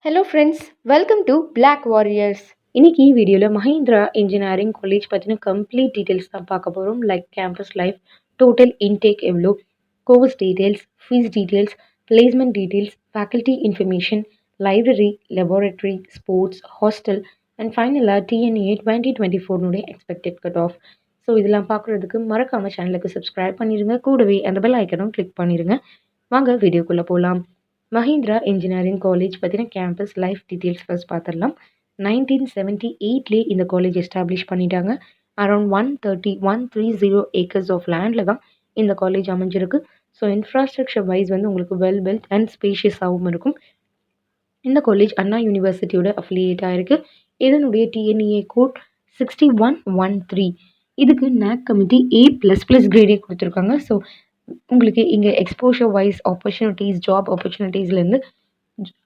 Hello friends, welcome to Black Warriors. இன்னைக்கு வீடியோவில் Mahindra engineering college பற்றின கம்ப்ளீட் டீட்டெயில்ஸ் தான் பார்க்க போகிறோம். Like campus life, total intake எவ்வளோ, course details, fees details, placement details, faculty information, library, laboratory, sports, hostel and ஃபைனலாக TNEA 2024 expected cut off. So இதெல்லாம் பார்க்குறதுக்கு மறக்காமல் சேனலுக்கு சப்ஸ்கிரைப் பண்ணிடுங்க. கூடவே அந்த பெல் ஐக்கனும் கிளிக் பண்ணிடுங்க. வாங்க வீடியோக்குள்ளே போகலாம். மஹிந்திரா இன்ஜினியரிங் காலேஜ் பற்றின கேம்பஸ் லைஃப் டீட்டெயில்ஸ் ஃபர்ஸ்ட் பார்த்துடலாம். 1978 இந்த காலேஜ் எஸ்டாப்ளிஷ் பண்ணிட்டாங்க. அரௌண்ட் 130 ஏக்கர்ஸ் ஆஃப் லேண்டில் தான் இந்த காலேஜ் அமைஞ்சிருக்கு. ஸோ இன்ஃப்ராஸ்ட்ரக்சர் வைஸ் வந்து உங்களுக்கு வெல் பில்ட் அண்ட் ஸ்பேஷியஸாகவும் இருக்கும். இந்த காலேஜ் அண்ணா யூனிவர்சிட்டியோட அஃபிலியேட் ஆயிருக்கு. இதனுடைய டிஎன்இஏ கோட் 6113. இதுக்கு NAC கமிட்டி A++ கிரேடே கொடுத்துருக்காங்க. ஸோ உங்களுக்கு இங்கே எக்ஸ்போஷர் வைஸ் ஆப்பர்ச்சுனிட்டிஸ், ஜாப் ஆப்பர்ச்சுனிட்டிஸ்லேருந்து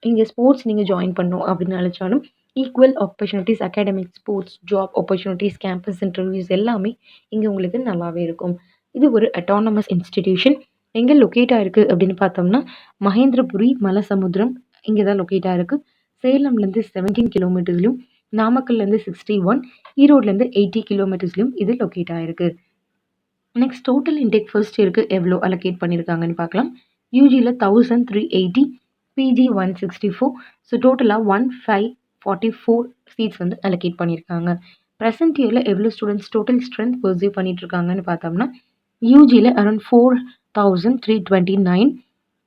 இங்கே ஸ்போர்ட்ஸ் நீங்கள் ஜாயின் பண்ணணும் அப்படின்னு நினச்சாலும் equal opportunities, academic, sports, job opportunities, campus interviews எல்லாமே இங்கே உங்களுக்கு நல்லாவே இருக்கும். இது ஒரு அட்டானமஸ் இன்ஸ்டிடியூஷன். எங்கே லொக்கேட் ஆயிருக்கு அப்படின்னு பார்த்தோம்னா மகேந்திரபுரி, மலசமுத்திரம் இங்கே தான் லொக்கேட் ஆயிருக்கு. சேலம்லேருந்து 17 கிலோமீட்டர்ஸ்லையும், நாமக்கல்லேருந்து 61, ஈரோட்லேருந்து 80 கிலோமீட்டர்ஸ்லையும் இது லொக்கேட் ஆயிருக்கு. நெக்ஸ்ட் டோட்டல் இன்டேக் ஃபர்ஸ்ட் இயருக்கு எவ்வளோ அலோகேட் பண்ணியிருக்காங்கன்னு பார்க்கலாம். யூஜியில் 1380, பிஜி 164. ஸோ டோட்டலாக 1544 சீட்ஸ் வந்து அலோகேட் பண்ணியிருக்காங்க. ப்ரெசென்ட் இயரில் எவ்வளோ ஸ்டூடெண்ட்ஸ் டோட்டல் ஸ்ட்ரென்த் பர்சியூ பண்ணிட்டு இருக்காங்கன்னு பார்த்தோம்னா யூஜியில் அரௌண்ட் 4329,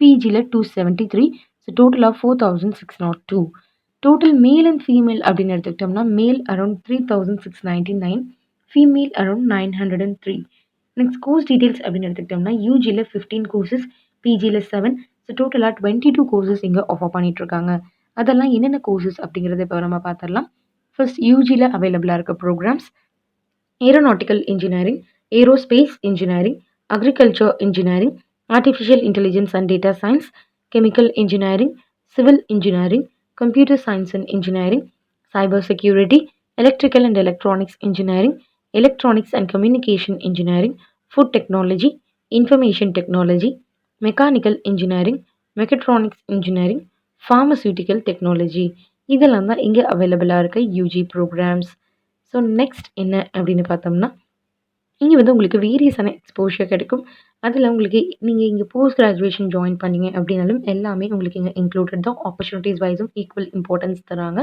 பிஜியில் 273. ஸோ டோட்டலாக 4602. டோட்டல் மேல் அண்ட் ஃபீமேல் அப்படின்னு எடுத்துக்கிட்டோம்னா மேல் around 3699, female around 903. Next course details அப்படின்னு எடுத்துக்கிட்டோம்னா யூஜியில் 15 கோர்சஸ், பிஜியில் 7. ஸோ டோட்டலாக 22 கோர்சஸ் இங்கே ஆஃபர் பண்ணிகிட்ருக்காங்க. அதெல்லாம் என்னென்ன கோர்சஸ் அப்படிங்கிறத இப்போ நம்ம பார்த்துடலாம். ஃபர்ஸ்ட் யூஜியில் அவைலபிளாக இருக்க programs: aeronautical engineering, aerospace engineering, agriculture engineering, artificial intelligence and data science, chemical engineering, civil engineering, computer science and engineering, cyber security, electrical and electronics engineering, electronics and communication engineering, food technology, information technology, mechanical engineering, mechatronics engineering, pharmaceutical technology. இதெல்லாம் தான் இங்கே அவைலபிளாக இருக்க UG programs. So next என்ன அப்படின்னு பார்த்தோம்னா இங்கே வந்து உங்களுக்கு வேரியஸான எக்ஸ்போஷர் கிடைக்கும். அதில் உங்களுக்கு நீங்கள் இங்கே போஸ்ட் கிராஜுவேஷன் ஜாயின் பண்ணீங்க அப்படின்னாலும் எல்லாமே உங்களுக்கு இங்கே இன்க்ளூடட் தான். ஆப்பர்ச்சுனிட்டிஸ் வைஸும் ஈக்குவல் இம்பார்ட்டன்ஸ் தராங்க.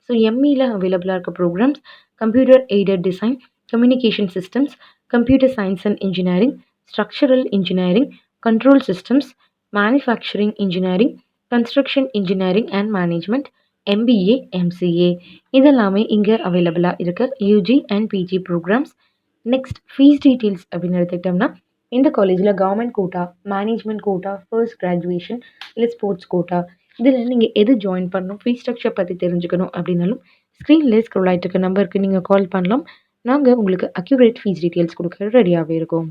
ஸோ எம்இயில் அவைலபிளாக இருக்க programmes: computer aided design, communication systems, computer science and engineering, structural engineering, control systems, manufacturing engineering, construction engineering and management, MBA, MCA இதெல்லாமே இங்கே அவைலபிளாக இருக்க UG and PG programmes. Next fees details அப்படின்னு எடுத்துக்கிட்டோம்னா இந்த காலேஜில் government quota, management quota, first graduation இல்லை sports quota இதில் நீங்கள் எது ஜாயின் பண்ணணும், ஃபீஸ் ஸ்ட்ரக்சர் பற்றி தெரிஞ்சுக்கணும் அப்படின்னாலும் ஸ்க்ரீனில் ஸ்க்ரோல் ஆகிட்டு இருக்க நம்பருக்கு நீங்கள் கால் பண்ணலாம். நாங்கள் உங்களுக்கு அக்யூரேட் ஃபீஸ் டீட்டெயில்ஸ் கொடுக்க ரெடியாகவே இருக்கோம்.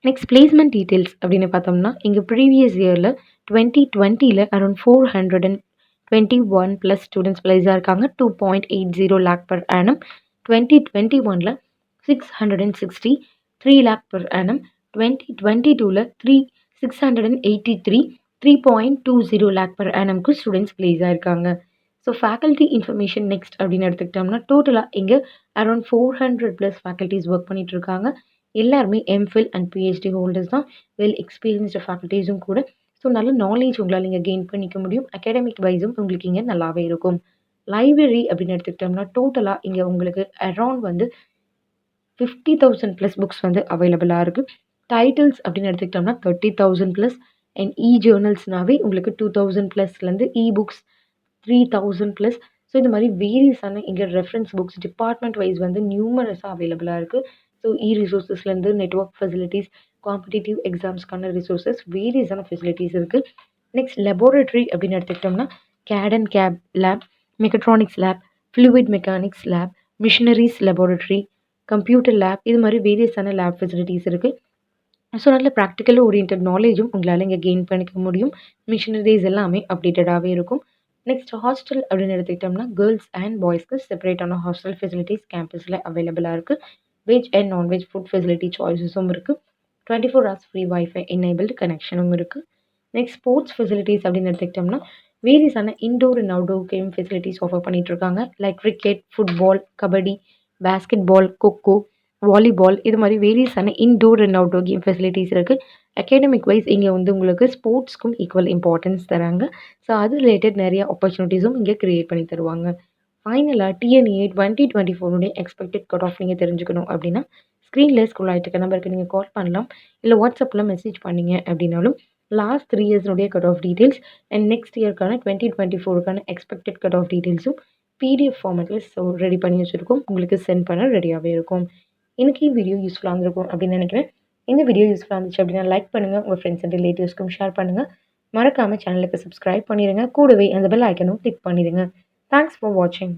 நெக்ஸ்ட் பிளேஸ்மெண்ட் டீட்டெயில்ஸ் அப்படின்னு பார்த்தோம்னா இங்கே ப்ரீவியஸ் இயரில் 2020 அரௌண்ட் 421 ஸ்டூடெண்ட்ஸ் பிளேஸாக இருக்காங்க. 2.80 lakh per annum. 2021 660, 3 lakh per annum. 2022 683, 3.20 lakh per annumக்கு students place ஆயிருக்காங்க. ஸோ ஃபேக்கல்ட்டி இன்ஃபர்மேஷன் நெக்ஸ்ட் அப்படின்னு எடுத்துக்கிட்டோம்னா டோட்டலாக இங்கே அரௌண்ட் 400+ ஃபேக்கல்ட்டிஸ் ஒர்க் பண்ணிட்டு இருக்காங்க. எல்லாருமே எம்ஃபில் அண்ட் பிஹெச்டி ஹோல்டர்ஸ் தான். வெல் எக்ஸ்பீரியன்ஸ்டு ஃபேக்கல்ட்டிஸும் கூட. ஸோ நல்ல நாலேஜ் உங்களால் நீங்கள் கெயின் பண்ணிக்க முடியும். அகாடமிக் வைஸும் உங்களுக்கு இங்கே நல்லாவே இருக்கும். லைப்ரரி அப்படின்னு எடுத்துக்கிட்டோம்னா டோட்டலாக இங்கே உங்களுக்கு அரௌண்ட் வந்து 50,000+ புக்ஸ் வந்து அவைலபிளாக இருக்குது. டைட்டில்ஸ் அப்படின்னு எடுத்துக்கிட்டோம்னா 30,000+. அண்ட் ஜேர்னல்ஸ்னாவே உங்களுக்கு 2,000+லேருந்து புக்ஸ் 3,000+. ஸோ இந்த மாதிரி வேரியஸான இங்கே ரெஃபரன்ஸ் புக்ஸ் டிபார்ட்மெண்ட் வைஸ் வந்து நியூமரஸாக அவைலபிளாக இருக்குது. ஸோ ரிசோர்ஸஸ்லேருந்து நெட்ஒர்க் ஃபெசிலிட்டிஸ், காம்படிட்டிவ் எக்ஸாம்ஸ்க்கான ரிசோர்ஸஸ், வேரியஸான ஃபெசிலிட்டிஸ் இருக்குது. நெக்ஸ்ட் லெபார்டரி அப்படின்னு எடுத்துக்கிட்டோம்னா கேட் அண்ட் கேப் lab, mechatronics lab, fluid mechanics lab, machineries laboratory, computer lab இது மாதிரி வேரியஸான லேப் ஃபெசிலிட்டிஸ் இருக்குது. ஸோ நல்ல ப்ராக்டிக்கல் ஓரியன்ட் நாலேஜும் உங்களால் இங்கே கெயின் பண்ணிக்க முடியும். மிஷினரிஸ் எல்லாமே அப்டேட்டடாகவே இருக்கும். நெக்ஸ்ட் ஹாஸ்டல் அப்படின்னு எடுத்துக்கிட்டோம்னா கேர்ள்ஸ் அண்ட் பாய்ஸ்க்கு செப்பரேட்டான ஹாஸ்டல் ஃபெசிலிட்டிஸ் கேம்பஸில் அவைலபிளாக இருக்குது. Veg and non-veg food facility சாய்ஸஸும் இருக்குது. 24 hours ஃப்ரீ வைஃபை எனேபிள்டு கனெக்ஷனும் இருக்குது. நெக்ஸ்ட் ஸ்போர்ட்ஸ் ஃபெசிலிட்டிஸ் அப்படின்னு எடுத்துக்கிட்டோம்னா வேரியஸான indoor and outdoor game facilities offer பண்ணிட்டுருக்காங்க. Like cricket, football, kabaddi, basketball, kho-kho, volleyball இது மாரி வேரியஸான indoor and outdoor game facilities இருக்கு. அகாடமிக் வைஸ் இங்க வந்து உங்களுக்கு ஸ்போர்ட்ஸ்க்கும் ஈக்குவல் இம்பார்ட்டன்ஸ் தராங்க. ஸோ அது ரிலேட்டட் நெறைய ஆப்பர்ச்சுனிட்டீஸும் இங்க கிரியேட் பண்ணி தருவாங்க. ஃபைனலா டிஎன்ஏ 2024 எக்ஸ்பெக்டட் கட் ஆஃப் நீங்க தெரிஞ்சுக்கணும் அப்படின்னா, ஸ்க்ரீன்ல ஸ்க்ரோல் ஆயிட்டு இருக்க நம்பருக்கு நீங்க கால் பண்ணலாம். இல்ல வாட்ஸ்அப்ல மெசேஜ் பண்ணீங்க அப்படின்னாலும், லாஸ்ட் 3 இயர்ஸ்னுடைய cut off details and next இயர்க்கான 2024க்கான எக்ஸ்பெக்டட் கட் ஆஃப் டீட்டெயில்ஸும் பிடிஎஃப் ஃபார்மேட்ல ரெடி பண்ணி வச்சிருக்கோம். உங்களுக்கு சென்ட் பண்ண ரெடியாவே இருக்கும். இன்னைக்கு வீடியோ யூஸ்ஃபுல்லா இருந்திருக்கும் அப்படின்னு நினைக்கிறேன். இந்த வீடியோ யூஸ்ஃபுல்லா இருந்துச்சு அப்படின்னா லைக் பண்ணுங்க. உங்க ஃப்ரெண்ட்ஸ் அண்ட் ரிலேட்டிவ்ஸ்க்கும் ஷேர் பண்ணுங்க. மறக்காம சேனலுக்கு சப்ஸ்கிரைப் பண்ணிடுங்க. கூடவே அந்த பெல் ஐக்கனும் கிளிக் பண்ணிடுங்க. தேங்க்ஸ் ஃபார் வாட்சிங்.